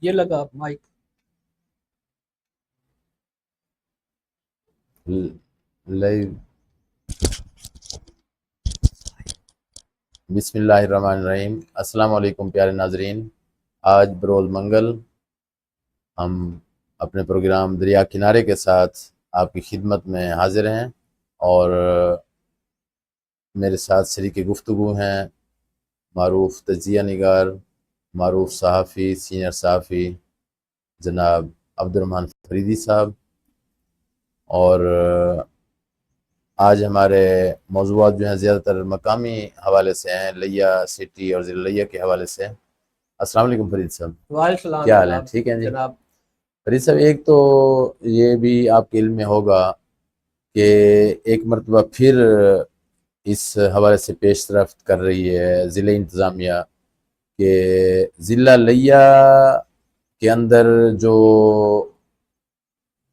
یہ لگا mic. Live. بسم اللہ الرحمن الرحیم. السلام علیکم پیارے ناظرین. آج بروز منگل ہم اپنے پروگرام دریا کنارے کے ساتھ آپ کی خدمت میں حاضر ہیں، اور میرے ساتھ شریک گفتگو ہیں معروف تجزیہ نگار، معروف صحافی، سینئر صحافی جناب عبدالرحمن فریدی صاحب. اور آج ہمارے موضوعات جو ہیں زیادہ تر مقامی حوالے سے ہیں، لیا سٹی اور ضلع لیا کے حوالے سے. السلام علیکم فرید صاحب. وعلیکم السلام کیا حال ہے؟ جناب. ٹھیک ہے جی جناب فرید صاحب. ایک تو یہ بھی آپ کے علم میں ہوگا کہ ایک مرتبہ پھر اس حوالے سے پیش رفت کر رہی ہے ضلع انتظامیہ کہ ضلع لیا کے اندر جو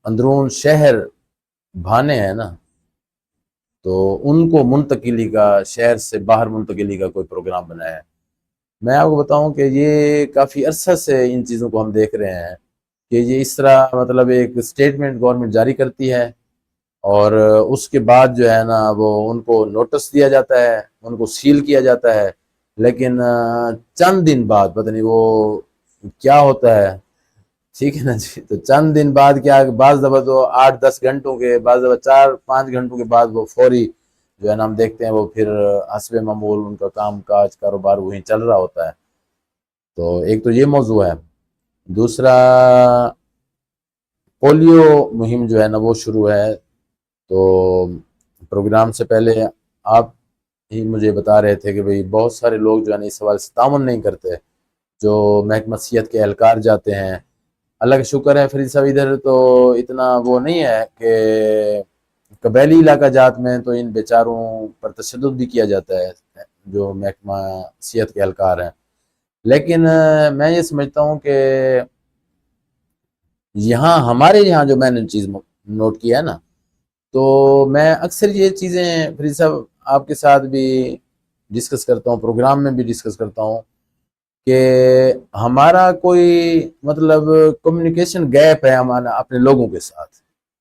اندرون شہر بھانے ہیں نا، تو ان کو منتقلی کا، شہر سے باہر منتقلی کا کوئی پروگرام بنایا ہے. میں آپ کو بتاؤں کہ یہ کافی عرصہ سے ان چیزوں کو ہم دیکھ رہے ہیں کہ یہ اس طرح مطلب ایک سٹیٹمنٹ گورنمنٹ جاری کرتی ہے، اور اس کے بعد جو ہے نا وہ ان کو نوٹس دیا جاتا ہے، ان کو سیل کیا جاتا ہے، لیکن چند دن بعد پتہ نہیں وہ کیا ہوتا ہے. ٹھیک ہے نا جی. تو چند دن بعد کیا، بعض دفعہ تو 8-10 گھنٹوں کے، بعض دفعہ 4-5 گھنٹوں کے بعد وہ فوری جو ہے نا ہم دیکھتے ہیں وہ پھر حسب معمول ان کا کام کاج کاروبار وہیں چل رہا ہوتا ہے. تو ایک تو یہ موضوع ہے. دوسرا پولیو مہم جو ہے نا وہ شروع ہے. تو پروگرام سے پہلے آپ ہی مجھے بتا رہے تھے کہ بھئی بہت سارے لوگ جو ہے نا اس سوال سے تعاون نہیں کرتے، جو محکمہ صحت کے اہلکار جاتے ہیں. اللہ کا شکر ہے فرید صاحب ادھر تو اتنا وہ نہیں ہے کہ قبیلی علاقہ جات میں تو ان بیچاروں پر تشدد بھی کیا جاتا ہے جو محکمہ صحت کے اہلکار ہیں. لیکن میں یہ سمجھتا ہوں کہ یہاں ہمارے یہاں جو میں نے چیز نوٹ کیا ہے نا، تو میں اکثر یہ چیزیں فرید صاحب آپ کے ساتھ بھی ڈسکس کرتا ہوں، پروگرام میں بھی ڈسکس کرتا ہوں کہ ہمارا کوئی مطلب کمیونیکیشن گیپ ہے ہمارا اپنے لوگوں کے ساتھ.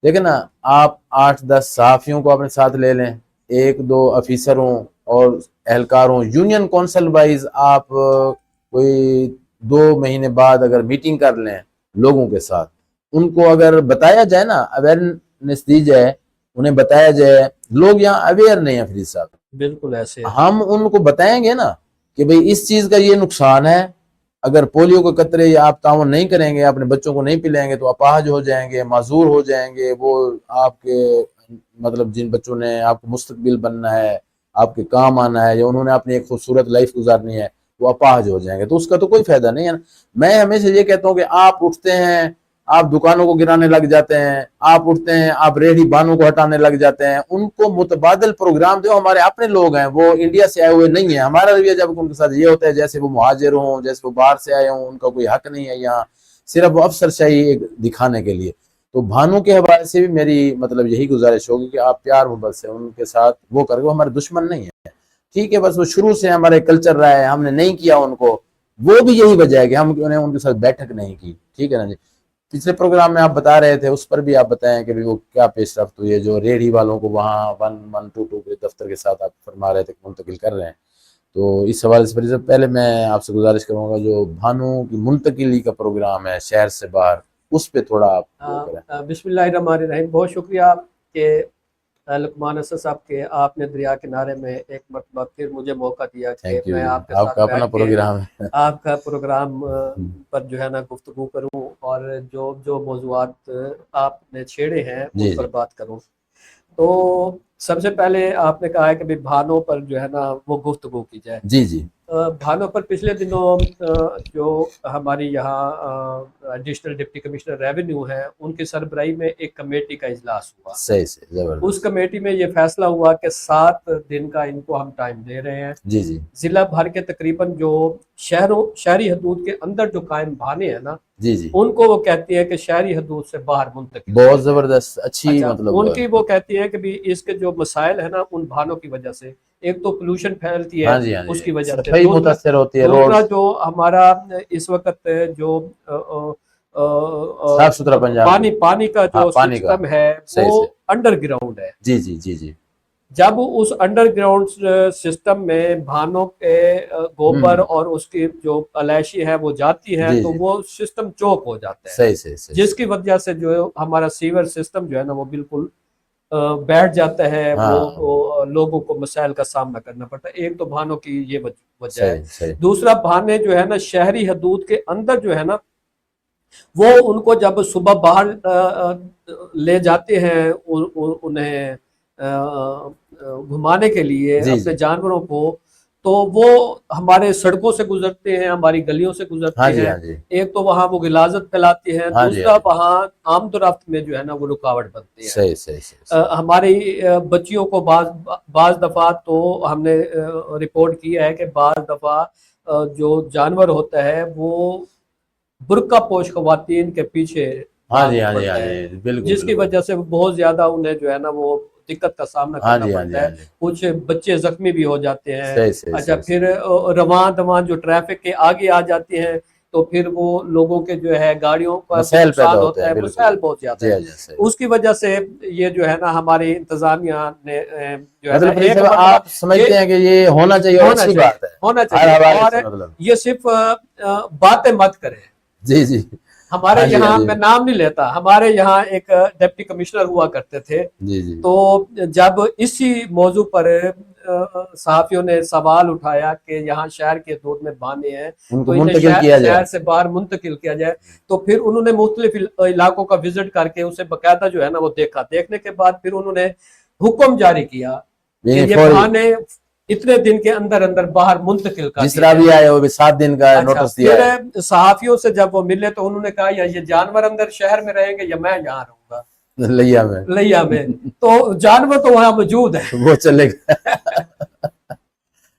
دیکھیں نا، آپ 8-10 صحافیوں کو اپنے ساتھ لے لیں، 1-2 افیسروں اور اہلکاروں، یونین کونسل وائز آپ کوئی 2 مہینے بعد اگر میٹنگ کر لیں لوگوں کے ساتھ، ان کو اگر بتایا جائے نا، اویئرنیس دی جائے، انہیں بتایا جائے. لوگ یہاں اویئر نہیں ہیں فرید صاحب. بالکل ایسے ہم ان کو بتائیں گے نا کہ بھئی اس چیز کا یہ نقصان ہے، اگر پولیو کے قطرے یا آپ تعاون نہیں کریں گے، اپنے بچوں کو نہیں پلائیں گے تو اپاہج ہو جائیں گے، معذور ہو جائیں گے. وہ آپ کے مطلب جن بچوں نے آپ کو مستقبل بننا ہے، آپ کے کام آنا ہے، یا انہوں نے اپنی ایک خوبصورت لائف گزارنی ہے، وہ اپاہج ہو جائیں گے. تو اس کا تو کوئی فائدہ نہیں ہے نا. میں ہمیشہ یہ کہتا ہوں کہ آپ اٹھتے ہیں، آپ دکانوں کو گرانے لگ جاتے ہیں، آپ اٹھتے ہیں، آپ ریڑھی بانوں کو ہٹانے لگ جاتے ہیں. ان کو متبادل پروگرام دو. ہمارے اپنے لوگ ہیں، وہ انڈیا سے آئے ہوئے نہیں ہیں. ہمارا رویہ جب ان کے ساتھ یہ ہوتا ہے جیسے وہ مہاجر ہوں، جیسے وہ باہر سے آئے ہوں، ان کا کوئی حق نہیں ہے یہاں، صرف وہ افسر شاہی ایک دکھانے کے لیے. تو بھانوں کے حوالے سے بھی میری مطلب یہی گزارش ہوگی کہ آپ پیار محبت سے ان کے ساتھ وہ کریں. وہ ہمارے دشمن نہیں ہیں، ٹھیک ہے، بس وہ شروع سے ہمارے کلچر رہا ہے، ہم نے نہیں کیا ان کو. وہ بھی یہی وجہ ہے کہ ہم نے ان کے ساتھ بیٹھک نہیں کی. ٹھیک ہے نا جی. پچھلے پروگرام میں آپ بتا رہے تھے، اس پر بھی آپ بتائیں کہ وہ کیا پیش رفت ہوئی ہے، جو ریڑھی والوں کو وہاں 1122 کے دفتر کے ساتھ آپ فرما رہے تھے کہ منتقل کر رہے ہیں. تو اس حوالے سے پہلے میں آپ سے گزارش کروں گا جو بھانوں کی منتقلی کا پروگرام ہے شہر سے باہر، اس پہ تھوڑا آپ وہ کریں. بسم اللہ الرحمن الرحیم. بہت شکریہ کہ لقمان اسد صاحب کے آپ نے دریا کنارے میں ایک مرتبہ پھر مجھے موقع دیا کہ میں آپ کے آپ ساتھ کا اپنا بیٹھ کے پروگرام ہے. آپ کا پروگرام پر جو ہے نا گفتگو کروں، اور جو موضوعات آپ نے چھیڑے ہیں ان جی پر جی بات کروں. تو سب سے پہلے آپ نے کہا ہے کہ بھانوں پر جو ہے نا وہ گفتگو کی جائے. جی جی بھانوں پر پچھلے دنوں جو ہماری یہاں ایڈیشنل ڈپٹی کمشنر ریونیو ہیں، ان کی سربراہی میں ایک کمیٹی کا اجلاس ہوا. صحیح زبردست. اس کمیٹی میں یہ فیصلہ ہوا کہ 7 دن کا ان کو ہم ٹائم دے رہے ہیں. جی جی ضلع بھر کے تقریباً جو شہری حدود کے اندر جو قائم بھانے ہیں نا، جی جی ان کو وہ کہتی ہے کہ شہری حدود سے باہر منتقل. بہت زبردست اچھی اچھا مطلب ان کی وہ کہتی ہے کہ بھی اس کے جو مسائل ہے نا ان بہانوں کی وجہ سے، ایک تو پولوشن پھیلتی ہے ہاں جی ہاں اس جی کی وجہ سے، صفائی متاثر ہوتی ہے، دوسرا روڈ جو ہمارا اس وقت جو صاف ستھرا پنجاب پانی کا ہاں جو پانی کا سسٹم ہے صحیح وہ سے انڈر گراؤنڈ ہے. جی جی جی جی جب اس انڈر گراؤنڈ سسٹم میں بھانوں کے گوبر اور اس کی جو علائشی ہے وہ جاتی ہے جی تو جی وہ سسٹم چوک ہو جاتا ہے، صحیح صحیح صحیح جس کی وجہ سے جو ہمارا سیور سسٹم جو ہے نا وہ بالکل بیٹھ جاتا ہے، ہاں وہ لوگوں کو مسائل کا سامنا کرنا پڑتا ہے. ایک تو بھانوں کی یہ وجہ ہے. صحیح صحیح دوسرا بھانے جو ہے نا شہری حدود کے اندر جو ہے نا وہ ان کو جب صبح باہر لے جاتے ہیں انہیں گھمانے کے لیے جی اپنے جی جانوروں کو، تو وہ ہمارے سڑکوں سے گزرتے ہیں، ہماری گلیوں سے ہاں گزرتے جی ہیں. ہاں جی ایک تو وہاں وہ غلاظت پھیلاتے ہیں، ہاں جی ہاں دوسرا جی وہاں آمد و رفت میں جو ہے نا وہ رکاوٹ بنتی ہے. صحیح صحیح صحیح ہماری بچیوں کو بعض دفعہ تو ہم نے رپورٹ کیا ہے کہ بعض دفعہ جو جانور ہوتا ہے وہ برقع پوش خواتین کے پیچھے ہاں جی بھاگنا ہاں جی ہاں پڑتا ہے، جی بالکل جس کی بالکل وجہ سے بہت زیادہ انہیں جو ہے نا وہ دقت کا سامنا ہاں کرنا جی ہاں جی پڑتا ہے. ہاں جی کچھ بچے زخمی بھی ہو جاتے ہیں. صحیح صحیح اچھا صحیح پھر رواں جو ٹریفک کے آگے آ جاتی ہیں تو پھر وہ لوگوں کے جو ہے گاڑیوں کا بھی مسائل پیدا نقصان ہوتے ہوتا ہیں ہے، بالکل مسائل بہت زیادہ جی ہے. ہاں جی صحیح اس کی وجہ سے یہ جو ہے نا ہماری انتظامیہ نے جو ہے نا مطلب ایک صاحب مرتبہ آپ سمجھتے یہ ہیں کہ یہ ہونا چاہیے اور ہونا اچھی چاہیے بات ہے ہونا ہر چاہیے، حوالے اور سے مطلب یہ صرف باتیں مت کریں. جی جی ہمارے ہاں جی ہاں یہاں جی میں نام نہیں لیتا، ہمارے یہاں ایک ڈپٹی کمشنر ہوا کرتے تھے. جی جی تو جب اسی موضوع پر صحافیوں نے سوال اٹھایا کہ یہاں شہر کے حدود میں باندھے ہیں ان تو کو انہیں منتقل کیا جائے شہر سے باہر منتقل کیا جائے، تو پھر انہوں نے مختلف علاقوں کا وزٹ کر کے اسے باقاعدہ جو ہے نا وہ دیکھا. دیکھنے کے بعد پھر انہوں نے حکم جاری کیا کہ یعنی یہ فوری بہانے اتنے دن کے اندر اندر باہر منتقل کر جس دیے طرح بھی جائیں. آئے وہ بھی 7 دن کا اچھا نوٹس دیا ہے پھر صحافیوں سے جب وہ ملے تو انہوں نے کہا یا یہ جانور اندر شہر میں رہیں گے یا میں یہاں رہوں گا لیا میں لیا میں. تو جانور تو وہاں موجود ہے. وہ چلے گئے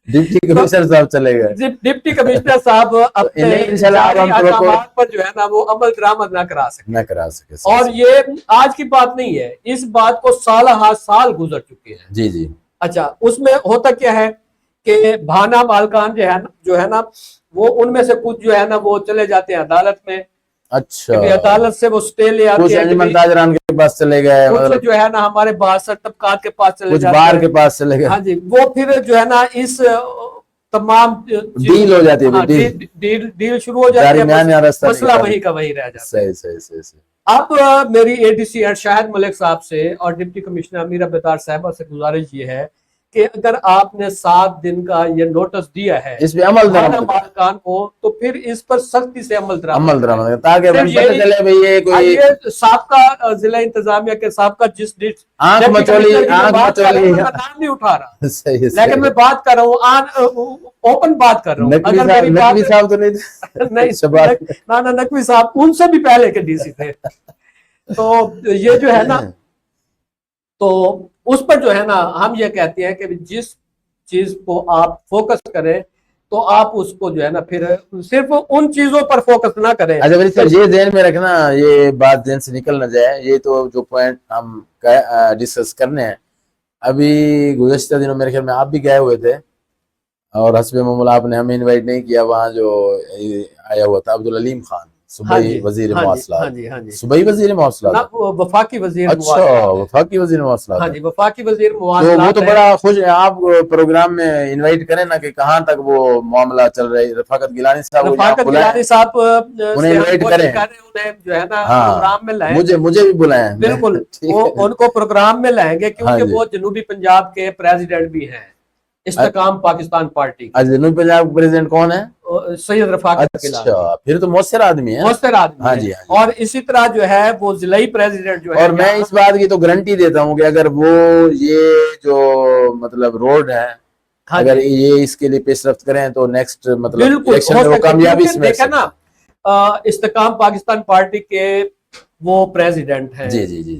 ڈپٹی کمشنر صاحب چلے گئے. ڈپٹی کمشنر صاحب تو اپنے انہیں انشاءاللہ جاری ہم توقع احکامات پر جو ہے نا وہ عمل درآمد نہ کرا سکے. نہ کرا سکے اور یہ آج کی بات نہیں ہے، اس بات کو سالہ ہا سال گزر چکے ہیں. جی جی اچھا اس میں ہوتا کیا ہے کہ بھانا مالکان جو ہے نا وہ ان میں سے کچھ جو ہے نا وہ چلے جاتے ہیں عدالت میں، اچھا کہ عدالت سے وہ سٹے لے کچھ آتے ہیں. انجمن تاجران کے پاس چلے گئے، کچھ مطلب جو ہے نا ہمارے باثر طبقات کے پاس چلے کچھ جاتے بار ہیں. کے پاس چلے گئے. ہاں جی وہ پھر جو ہے نا اس تمام ڈیل ہو جاتی ہے ڈیل شروع ہو جاتی ہے، درمیان راستہ مسئلہ نکلا وہی کا وہی رہ جاتا ہے. صحیح صحیح صحیح صحیح اب میری اے ڈی سی ایڈ شاہد ملک صاحب سے اور ڈپٹی کمشنر امیرہ بیدار صاحبہ سے گزارش یہ ہے کہ اگر آپ نے 7 دن کا یہ نوٹس دیا ہے اس پہ عمل بھانا درآمد مالکان کو تو پھر اس پر سختی سے عمل عمل درآمد درآمد کریں. تاکہ صرف پتہ یہی چلے بھئی یہ کوئی یہ سابقہ ضلع انتظامیہ کے سابقہ جس آنکھ ڈپٹی مچولی کمشنر کی میں آنکھ بات کر رہا ہوں مچولی میں نام نہیں اٹھا رہا، صحیح لیکن میں صحیح بات کر رہا ہوں اوپن بات کر رہا ہوں. اگر میری نقوی بات صاحب تو نہیں نہیں شباب نانا نقوی صاحب ان سے بھی پہلے کے ڈی سی تھے. تو یہ جو ہے نا تو اس پر جو ہے نا ہم یہ کہتے ہیں کہ جس چیز کو آپ فوکس کریں تو آپ اس کو جو ہے نا پھر صرف ان چیزوں پر فوکس نہ کریں. اچھا ولی صاحب یہ ذہن میں رکھنا، یہ بات ذہن سے نکل نہ جائے، یہ تو جو پوائنٹ ہم ڈسکس کرنے ہیں ابھی گزشتہ دنوں میرے خیال میں آپ بھی گئے ہوئے تھے اور حسب معمول آپ نے ہمیں انوائٹ نہیں کیا، وہاں جو آیا ہوا تھا عبدالعلیم خان صوبائی وزیر مواصلات، صوبائی وزیر مواصلات وفاقی وزیر اچھا وفاقی وزیر مواصلات، ہاں جی وفاقی وزیر تو مواصلات وہ تو بڑا خوش ہے. آپ پروگرام میں انوائٹ کریں نا کہ کہاں تک وہ معاملہ چل رہا ہے. رفاقت گیلانی صاحب رفاقت گیلانی صاحب انہیں انوائٹ کریں، انہیں جو ہے نا ہاں پروگرام میں لائیں. مجھے بھی بلائیں. بالکل وہ ان کو پروگرام میں لائیں گے کیونکہ وہ جنوبی پنجاب کے پریزیڈنٹ بھی ہیں استقام پاکستان پارٹی کے. جنوبی پنجاب پریزیڈنٹ کون ہے؟ سید رفاقت گیلانی. اچھا پھر تو مؤثر آدمی ہے، مؤثر آدمی ہے. اور اسی طرح جو ہے وہ ضلعی پریزیڈنٹ جو ہے. اور میں اس بات کی تو گارنٹی دیتا ہوں کہ اگر وہ یہ جو مطلب روڈ ہے اگر یہ اس کے لیے پیش رفت کریں تو نیکسٹ مطلب الیکشن میں وہ کامیابی سے دیکھیں نا استقام پاکستان پارٹی کے وہ پریزیڈنٹ ہیں جی جی جی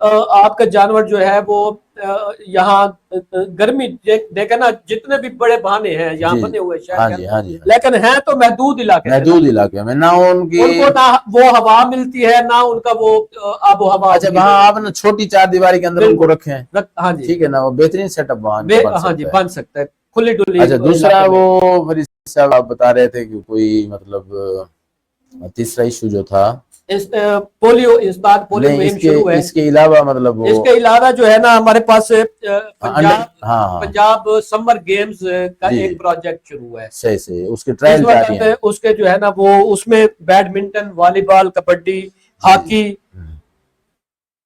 آپ کا جانور جو ہے وہ یہاں گرمی دیکھیں نا جتنے بھی بڑے بہانے ہیں یہاں جی بنے ہوئے شہر ہاں کے جی اندر، ہاں جی لیکن ہیں تو محدود علاقے میں، محدود علاقے میں، نہ ان کی ان کو نہ وہ ہوا ملتی ہے نہ ان کا وہ آب و ہوا اچھا ہوتی ہے۔ وہاں آپ نے چھوٹی چار دیواری کے اندر ان کو بالکل رکھیں، ہاں جی، ٹھیک ہے نا، وہ بہترین سیٹ اپ وہاں کا بن ہاں جی سکتا ہے۔ بن سکتا ہے کھلی ڈلی اچھا دوسرا علاقے میں۔ وہ میری صاحب آپ بتا رہے تھے کہ کوئی مطلب تیسرا ایشو جو تھا، پولیو استاد پولیو نہیں مہم شروع ہے۔ اس کے علاوہ مطلب وہ اس کے علاوہ جو ہے نا ہمارے پاس ہاں پنجاب سمر گیمز کا جی ایک پروجیکٹ شروع ہے صحیح اس کے اس ٹرائل جاری وقت، ہیں۔ اس کے جو ہے نا وہ اس میں بیڈمنٹن، والی بال، کبڈی، ہاکی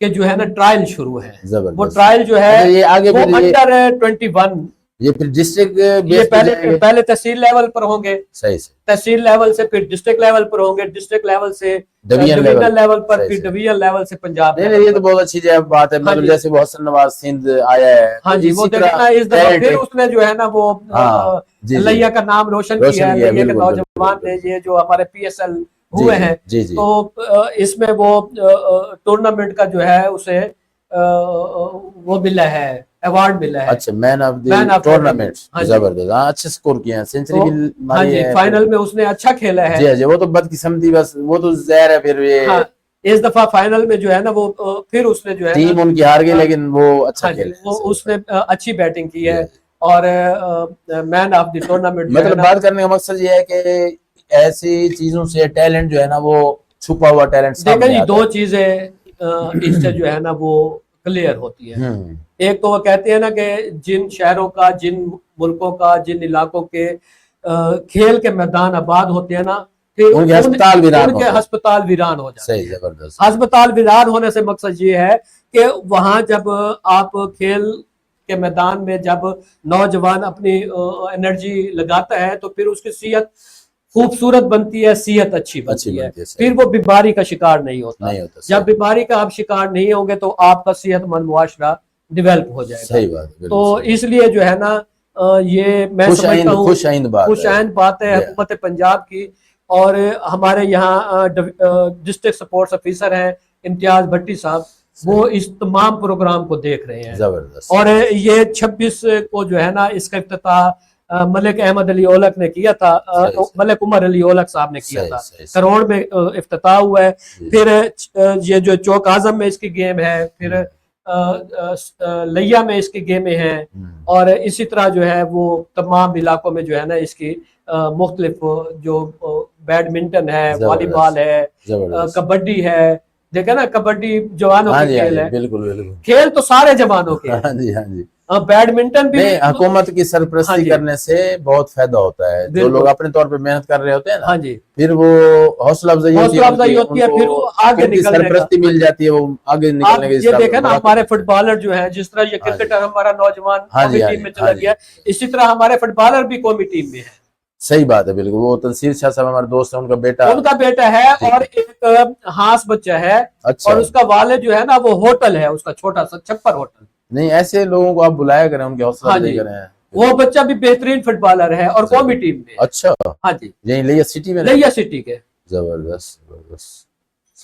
کے جو ہے نا ٹرائل شروع ہے۔ وہ زبردست، ٹرائل جو ہے اچھا یہ آگے وہ پھر یہ انڈر 21، پھر ڈسٹرکٹ یہ بیس پہ جائیں گے؟ پہلے تحصیل لیول پر ہوں گے، صحیح تحصیل لیول سے پھر ڈسٹرکٹ لیول پر ہوں گے، ڈسٹرکٹ لیول سے ڈویژن ڈویژن لیول پر، صحیح پھر صحیح۔ ڈویژن لیول سے پنجاب نہیں لیول یہ تو پر۔ بہت اچھی بات ہے، ہاں مطلب جی جیسے وہ حسن نواز سندھ آیا ہے ہاں تو جی، وہ اسی دیکھیں طرح نا اس دفعہ talent پھر اس نے جو ہے نا وہ ہاں جی جی لیا کا نام روشن کیا ہے، لیا کے بالکل نوجوان نے یہ جو ہمارے پی ایس ایل ہوئے ہیں، جی جی تو اس میں وہ ٹورنامنٹ کا جو ہے اسے وہ ملا ہے، ایوارڈ ملا ہے، اچھا man of the man of tournament, ہاں جی، زبردست، ہاں اچھے سکور کیا ہے، سینچری تو بھی ہاں ماری جی ہے، فائنل میں اس نے اچھا کھیلا ہے۔ جی جی وہ تو بدقسمتی بس، وہ تو زہر ہے پھر یہ ہاں اس دفعہ فائنل میں جو ہے نا وہ پھر اس نے جو ہے ٹیم ان کی ہار گئی لیکن وہ اچھا ہاں جی کھیلے وہ اس نے اچھی بیٹنگ کی ہے، جی اور مین آف دی ٹورنامنٹ جو ہے مطلب نا، بات کرنے کا مقصد یہ ہے کہ ایسی چیزوں سے ٹیلنٹ جو ہے نا وہ چھپا ہوا ٹیلنٹ دیکھیں سامنے جی آتا دو چیزیں اس سے جو ہے نا وہ کلیئر ہوتی ہیں۔ ہے۔ ایک تو وہ کہتے ہیں نا کہ جن شہروں کا، جن ملکوں کا، جن علاقوں کے کھیل کے میدان آباد ہوتے ہیں نا، پھر ان کے ہسپتال ویران ان کے ہوتے ہیں، ہسپتال ویران ہو جاتے صحیح ہیں۔ زبردست، ہسپتال ویران ہونے سے مقصد یہ ہے کہ وہاں جب آپ کھیل کے میدان میں جب نوجوان اپنی انرجی لگاتا ہے تو پھر اس کی صحت خوبصورت بنتی ہے، صحت اچھی بنتی ہے، پھر وہ بیماری کا شکار نہیں ہوتا۔ جب بیماری کا آپ شکار نہیں ہوں گے تو آپ کا صحت مند معاشرہ ڈیولپ ہو جائے گا۔ صحیح بات، تو اس لیے جو ہے نا یہ میں سمجھتا ہوں خوش آئند بات خوش آئند بات ہے حکومت پنجاب کی، اور ہمارے یہاں ڈسٹرکٹ سپورٹس افیسر ہیں امتیاز بھٹی صاحب، وہ اس تمام پروگرام کو دیکھ رہے ہیں، زبردست، اور یہ 26 کو جو ہے نا اس کا افتتاح ملک احمد علی اولک نے کیا تھا، ملک عمر علی اولک صاحب نے کیا تھا، کروڑ میں افتتاح ہوا ہے۔ پھر یہ جو چوک اعظم میں اس کی گیم ہے، پھر لیا میں اس کی گیمیں ہیں، اور اسی طرح جو ہے وہ تمام علاقوں میں جو ہے نا اس کی مختلف جو بیڈمنٹن ہے، والی بال ہے، کبڈی ہے، دیکھیں نا کبڈی جوانوں کے کھیل ہے، بالکل کھیل تو سارے جوانوں کے ہاں جی ہاں جی، بیڈمنٹن بھی حکومت کی سرپرستی کرنے سے بہت فائدہ ہوتا ہے، جو لوگ اپنے طور پہ محنت کر رہے ہوتے ہیں نا، پھر وہ حوصلہ افزائی ہوتی ہے، پھر آگے نکلنے کا، سرپرستی مل جاتی ہے، وہ آگے نکلنے کے۔ یہ دیکھیں نا ہمارے فٹ بالر جو ہیں، جس طرح یہ کرکٹر ہمارا نوجوان قومی ٹیم میں چلا گیا، اسی طرح ہمارے فٹ بالر بھی قومی ٹیم میں ہیں۔ صحیح بات ہے، بالکل، وہ تنصیر شاہ صاحب ہمارے دوست ہیں، ان کا بیٹا ہے، اور ایک ہانس بچہ ہے، اور اس کا والد جو ہے نا وہ ہوٹل ہے، اس کا چھوٹا سا چھپر ہوٹل۔ نہیں ایسے لوگوں کو آپ بلایا کریں، ان کے حوصلہ افزائی کریں۔ وہ بچہ بھی بہترین فٹ بالر ہے اور قومی ٹیم میں۔ اچھا ہاں جی یہیں لیا سٹی میں، لیا سٹی کے۔ زبردست۔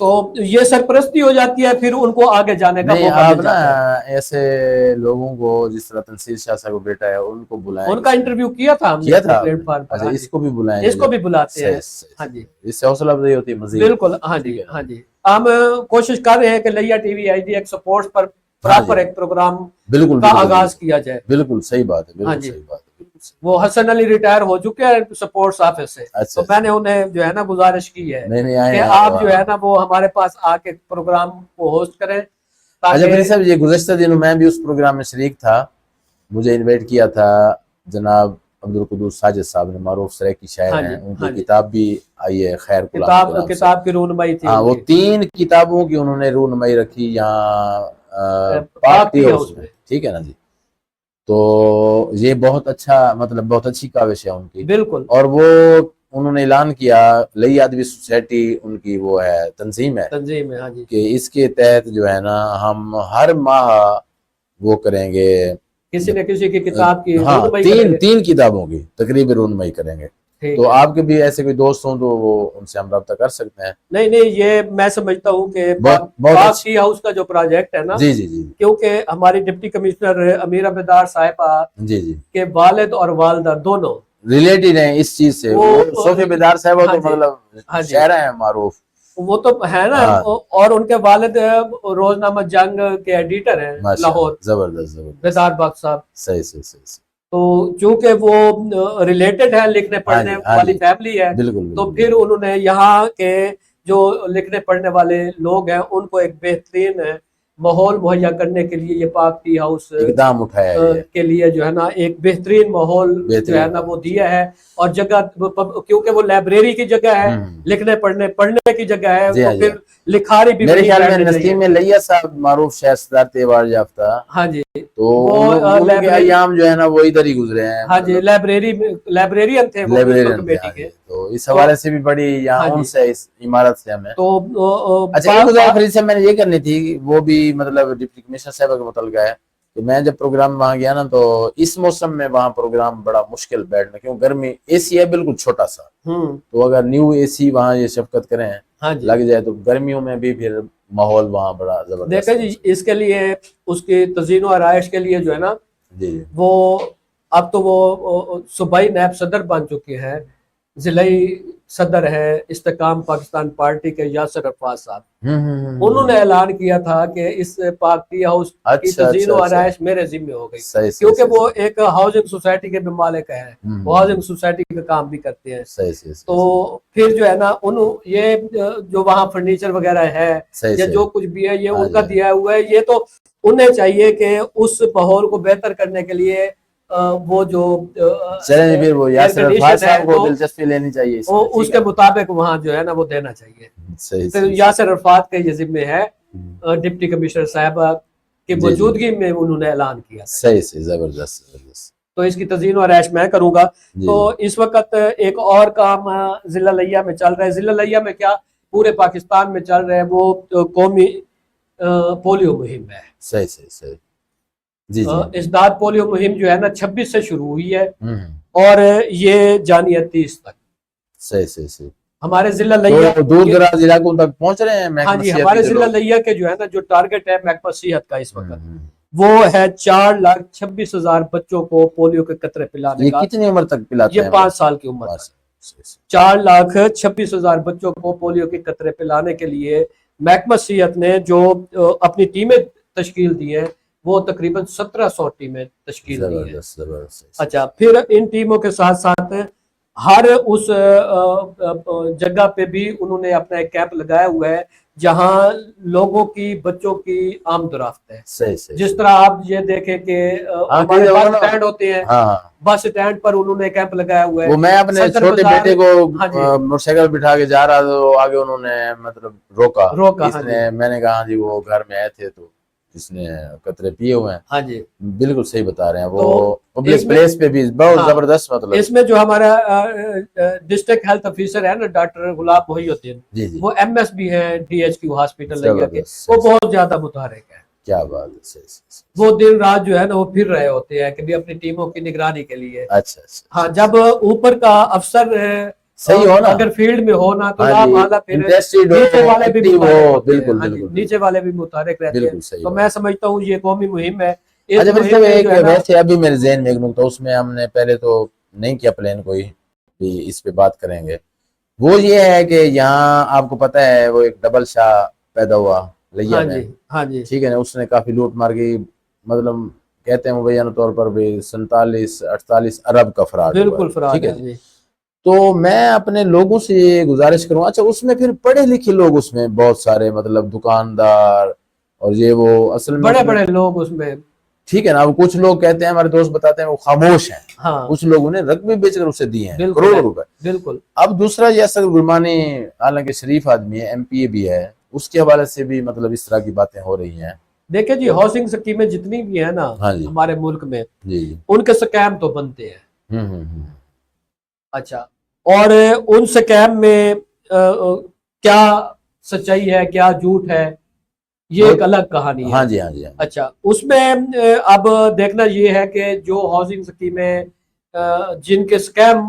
تو یہ سرپرستی ہو جاتی ہے، پھر ان کو آگے جانے کا موقع مل جاتا ہے۔ آپ نا ایسے لوگوں کو جس طرح تنصیر شاہ صاحب کو بیٹا ہے ان کو بلائیں، ان کا انٹرویو کیا تھا ہم نے پلیٹ فارم پر۔ اس کو بھی بلائیں، اس کو بھی بلاتے ہیں، ہاں جی اس سے حوصلہ افزائی ہوتی ہے مزید۔ بالکل ہاں جی ہاں جی، ہم کوشش کر رہے ہیں کہ لیا ٹی وی آئی ڈی ایک سپورٹس پر پراپر ایک پروگرام کا آغاز کیا جائے۔ بالکل صحیح بات ہے، بالکل صحیح بات ہے۔ وہ حسن علی ریٹائر ہو چکے ہیں سپورٹس آفس سے، تو میں نے انہیں جو ہے نا گزارش کی ہے کہ آپ جو ہے نا وہ ہمارے پاس آ کے پروگرام کو ہوسٹ کریں۔ اچھا بھائی صاحب، یہ گزشتہ دنوں میں بھی اس پروگرام میں شریک تھا، مجھے انوائٹ کیا تھا جناب عبدالقدوس ساجد صاحب نے، معروف سرائیکی شاعر ہیں، ان کی کتاب بھی آئی ہے خیر کتاب کی رونمائی تھی، وہ 3 کتابوں کی انہوں نے رونمائی رکھی یہاں پاک ٹی ہاؤس میں، ٹھیک ہے نا جی۔ تو یہ بہت اچھا، مطلب بہت اچھی کاوش ہے ان کی، بالکل، اور وہ انہوں نے اعلان کیا، لئی ادبی سوسائٹی ان کی وہ ہے تنظیم ہے کہ اس کے تحت جو ہے نا ہم ہر ماہ وہ کریں گے، کسی نہ کسی کی کتاب کی ہاں 3 کتابوں کی تقریباً رونمائی کریں گے۔ ٹھیک تو ہے. آپ کے بھی ایسے کوئی دوست ہوں تو وہ ان سے ہم رابطہ کر سکتے ہیں. نہیں یہ میں سمجھتا ہوں کہ بہت پاک اچھا. ٹی ہاؤس کا جو پروجیکٹ ہے نا، جی جی جی کیونکہ ہماری ڈپٹی کمشنر امیر بیدار صاحبہ جی جی کے والد اور والدہ دونوں ریلیٹڈ ہیں اس چیز سے. وہ وہ صوفی بیدار صاحب ہاں تو جی، مطلب ہاں جی، شاعرہ ہیں معروف. وہ تو ہے نا. ہاں. اور ان کے والد روزنامہ جنگ کے ایڈیٹر ہیں ماشاء لاہور، اللہ زبردست زبردست. بیدار باغ صاحب. صحیح صحیح صحیح. تو چونکہ وہ ریلیٹڈ ہے، لکھنے ہاں پڑھنے جی ہاں والی جی فیملی ہے، بالکل تو بالکل. پھر انہوں نے یہاں کے جو لکھنے پڑھنے والے لوگ ہیں ان کو ایک بہترین ماحول مہیا کرنے کے لیے یہ پاک ٹی ہاؤس اقدام اٹھایا یہ کے لیے جو ہے نا ایک بہترین ماحول جو ہے بہترین نا وہ دیا ہے. اور جگہ کیونکہ وہ لائبریری کی جگہ ہے، لکھنے پڑھنے کی جگہ ہے، جی تو ہاں جی. پھر لکھاری بھی میرے وہیں خیال میں بیٹھنی چاہیے. نسیم لیا صاحب معروف شہر صدارت ایوارڈ یافتہ، ہاں جی، تو وہ ان کے لائبریری، ایام جو ہے نا وہ ادھر ہی گزرے ہیں. ہاں جی، لائبریرین تھے وہ میونسپل لائبریرین تھے. کمیٹی ہاں جی. کے. تو اس حوالے سے بھی بڑی یہاں ہاں ان جی، سے اس عمارت سے ہمیں. تو اچھا ایک گزارش فرید سے میں نے یہ کرنی تھی، وہ بھی مطلب ڈپٹی کمشنر صاحب کا متعلقہ ہے کہ میں جب پروگرام وہاں گیا نا تو اس موسم میں وہاں پروگرام بڑا مشکل بیٹھنا، کیوں گرمی اے سی ہے بالکل چھوٹا سا. تو اگر نیو اے سی وہاں یہ شفقت کریں ہاں جی، لگ جائے تو گرمیوں میں بھی پھر ماحول وہاں بڑا زبردست. دیکھیں جی اس کے لیے اس کی تزئین و آرائش کے لیے جو ہے نا جی وہ اب تو وہ صوبائی نائب صدر بن چکے ہیں، ضلعی صدر ہے استحکام پاکستان پارٹی کے یاسر عرفات صاحب. انہوں نے اعلان کیا تھا کہ اس پاک ٹی ہاؤس کی اچھا تزئین اچھا و اچھا. آرائش میرے ذمہ ہو گئی، صحیح صحیح کیونکہ وہ صحیح. ایک ہاؤسنگ سوسائٹی کے بھی مالک ہیں، وہ ہاؤسنگ سوسائٹی کا کام بھی کرتے ہیں. صحیح صحیح صحیح. تو پھر جو ہے نا یہ جو وہاں فرنیچر وغیرہ ہے صحیح یا صحیح. جو کچھ بھی ہے یہ ہاں ان کا جی. دیا ہوا ہے. یہ تو انہیں چاہیے کہ اس ماحول کو بہتر کرنے کے لیے وہ جو چلیں جی پھر وہ ایئر یاسر عرفات کنڈیشن ہے صاحب کو تو دلچسپی لینی چاہیے اس وہ میں. اس کے مطابق وہاں جو ہے نا وہ دینا چاہیے. صحیح پھر صحیح. یاسر عرفات کا یہ ذمہ ہے ڈپٹی کمشنر صاحبہ کی جی جی موجودگی میں انہوں نے اعلان کیا. صحیح صحیح زبردست زبردست. تو اس کی تزئین و آرائش میں کروں گا. جی تو اس وقت ایک اور کام ضلع لیا میں چل رہا ہے. ضلع لیا میں کیا پورے پاکستان میں چل رہا ہے، وہ قومی پولیو مہم ہے. صحیح صحیح صحیح. جی جی. اسداد پولیو مہم جو ہے نا 26 سے شروع ہوئی ہے اور یہ جانی ہے 30 تک. صحیح صحیح صحیح. ہمارے ضلع لیا تو دور دراز علاقوں تک پہنچ رہے ہیں ہاں محکمہ جی، صحت ہمارے کے ضلع لوگ. لیا کے جو ہے نا جو ٹارگٹ ہے محکمہ صحت کا اس وقت وہ ہے 4,26,000 بچوں کو پولیو کے قطرے پلانے یہ کا. کتنی عمر تک پلاتے یہ ہیں؟ 5 سال کی عمر تک 4,26,000 بچوں کو پولیو کے قطرے پلانے کے لیے محکمہ صحت نے جو اپنی ٹیمیں تشکیل دی ہیں وہ تقریباً 1700 ٹیمیں تشکیل دی ہیں. زبردست زبردست. اچھا پھر ان ٹیموں کے ساتھ ساتھ ہر اس جگہ پہ بھی انہوں نے اپنا ایک کیمپ لگایا ہوا ہے جہاں لوگوں کی بچوں کی آمد و رفت ہے. صحیح صحیح. جس طرح آپ یہ دیکھیں کہ ہمارے بس اسٹینڈ ہوتے ہیں، بس اسٹینڈ پر انہوں نے کیمپ لگایا ہوا ہے. وہ میں اپنے صدر چھوٹے بازار، بیٹے کو ہاں جی، موٹر سائیکل بٹھا کے جا رہا تھا، آگے انہوں نے مطلب روکا. اس ہاں جی، نے میں نے کہا جی وہ گھر میں آئے تھے تو اس نے قطرے پیے ہوئے ہیں. ہاں جی، بالکل صحیح بتا رہے ہیں. وہ تو پبلک اس میں پلیس پہ بھی بہت ہاں زبردست مطلب. اس میں جو ہمارا ڈسٹرکٹ ہیلتھ افیسر ہے نا ڈاکٹر غلام محی الدین، جی جی وہ ایم ایس بھی ہیں ڈی ایچ کیو ہاسپٹل لیا کے، زبردست. وہ بہت زیادہ متحرک ہے. کیا بات ہے. صحیح صحیح. وہ دن رات جو ہے نا وہ پھر رہے ہوتے ہیں کہ بھی اپنی ٹیموں کی نگرانی کے لیے. اچھا اچھا. ہاں جب اوپر کا افسر صحیح ہو نا، اگر فیلڈ میں ہونا تو ہاں جی پھر انٹرسٹڈ نیچے ہو والے بھی ایکٹیو متحرک ہو. ہوتے ہیں. بالکل ہاں جی، بالکل نیچے والے بھی متحرک رہتے ہیں. بالکل صحیح. تو میں سمجھتا ہوں یہ قومی مہم ہے. اس اچھا مہم میں ایک جو ہے نا ویسے ابھی میرے ذہن میں ایک نقطہ اس میں ہم نے پہلے تو نہیں کیا پلان کوئی بھی اس پہ بات کریں گے، وہ یہ ہے کہ یہاں آپ کو پتہ ہے وہ ایک ڈبل شاہ پیدا ہوا لیا ہاں میں. جی، ہاں جی، ٹھیک ہے نا، اس نے کافی لوٹ مار کی، مطلب کہتے ہیں مبینہ طور پر بھی 47-48 ارب کا فراڈ ہوا ہے. بالکل فراد ٹھیک ہے ہے جی. جی. تو میں اپنے لوگوں سے یہ گزارش کروں. اچھا اس میں پھر پڑھے لکھے لوگ اس میں بہت سارے مطلب دکاندار اور یہ وہ اصل میں بڑے بڑے لوگ اس میں. ٹھیک ہے نا. اب کچھ لوگ کہتے ہیں، ہمارے دوست بتاتے ہیں وہ خاموش ہیں. ہاں کچھ لوگوں نے رقبے بیچ کر اسے دیے ہیں بالکل کروڑوں ہے، روپے. بالکل. اب دوسرا یہ اسد گرمانی حالانکہ شریف آدمی ہے، ایم پی اے بھی ہے، اس کے حوالے سے بھی مطلب اس طرح کی باتیں ہو رہی ہیں. دیکھیں جی ہاؤسنگ اسکیمیں جتنی بھی ہیں نا ہاں جی ہمارے ملک میں جی جی. ان کے سکیم تو بنتے ہیں. اچھا. اور ان سکیم میں کیا سچائی ہے کیا جھوٹ ہے یہ ایک الگ کہانی ہے. ہاں جی ہاں جی. اچھا اس میں اب دیکھنا یہ ہے کہ جو ہاؤسنگ اسکیمیں جن کے سکیم